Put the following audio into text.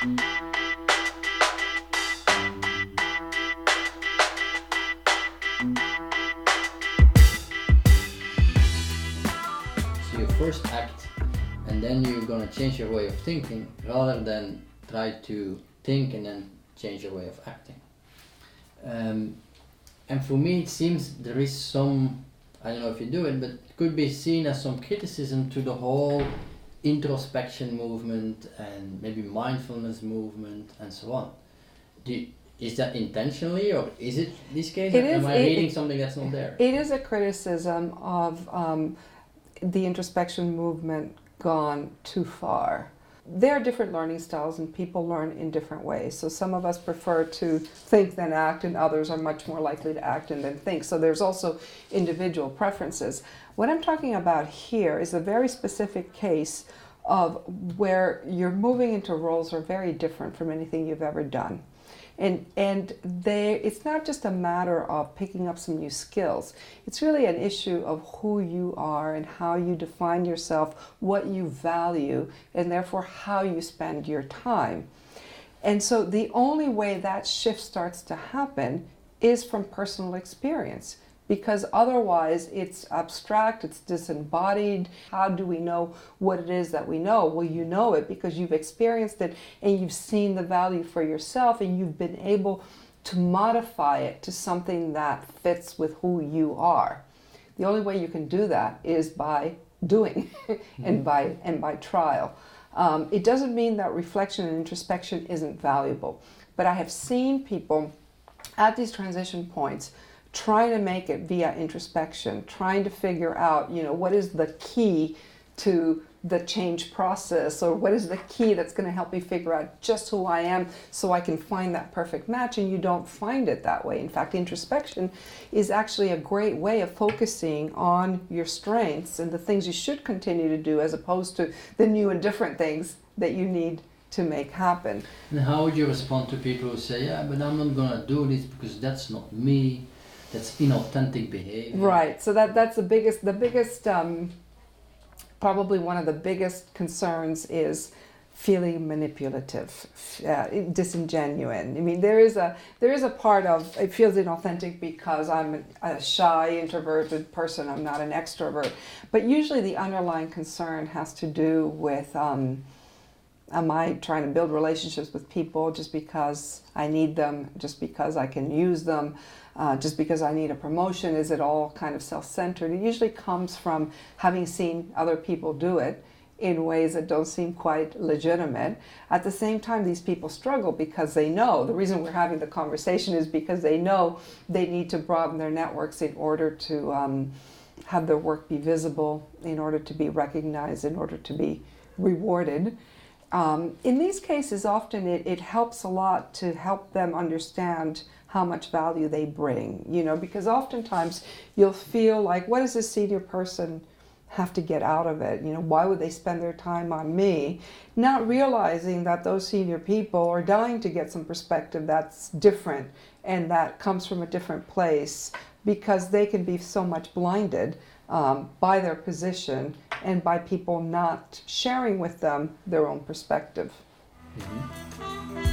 So you first act, and then you're gonna change your way of thinking, rather than try to think and then change your way of acting. And for me, it seems there is some, I don't know if you do it, but it could be seen as some criticism to the whole introspection movement and maybe mindfulness movement and so on. Is that intentionally, or is it this case? Am I reading something that's not there? It is a criticism of the introspection movement gone too far. There are different learning styles and people learn in different ways. So some of us prefer to think than act, and others are much more likely to act and then think. So there's also individual preferences. What I'm talking about here is a very specific case of where you're moving into roles that are very different from anything you've ever done. And it's not just a matter of picking up some new skills. It's really an issue of who you are and how you define yourself, what you value, and therefore how you spend your time. And so the only way that shift starts to happen is from personal experience, because otherwise it's abstract, it's disembodied. How do we know what it is that we know? Well, you know it because you've experienced it and you've seen the value for yourself, and you've been able to modify it to something that fits with who you are. The only way you can do that is by doing and by trial. It doesn't mean that reflection and introspection isn't valuable, but I have seen people at these transition points trying to make it via introspection, trying to figure out, what is the key to the change process, or what is the key that's going to help me figure out just who I am so I can find that perfect match, and you don't find it that way. In fact, introspection is actually a great way of focusing on your strengths and the things you should continue to do, as opposed to the new and different things that you need to make happen. And how would you respond to people who say, yeah, but I'm not going to do this because that's not me? That's inauthentic behavior. Right. So that's the biggest, probably one of the biggest concerns is feeling manipulative, disingenuous. I mean, there is a part of it feels inauthentic because I'm a shy, introverted person. I'm not an extrovert. But usually the underlying concern has to do with, am I trying to build relationships with people just because I need them, just because I can use them? Just because I need a promotion? Is it all kind of self-centered? It usually comes from having seen other people do it in ways that don't seem quite legitimate. At the same time, these people struggle because they know, the reason we're having the conversation is because they know they need to broaden their networks in order to have their work be visible, in order to be recognized, in order to be rewarded. In these cases, often it helps a lot to help them understand how much value they bring, because oftentimes you'll feel like, what does this senior person have to get out of it? Why would they spend their time on me? Not realizing that those senior people are dying to get some perspective that's different and that comes from a different place, because they can be so much blinded by their position and by people not sharing with them their own perspective. Mm-hmm.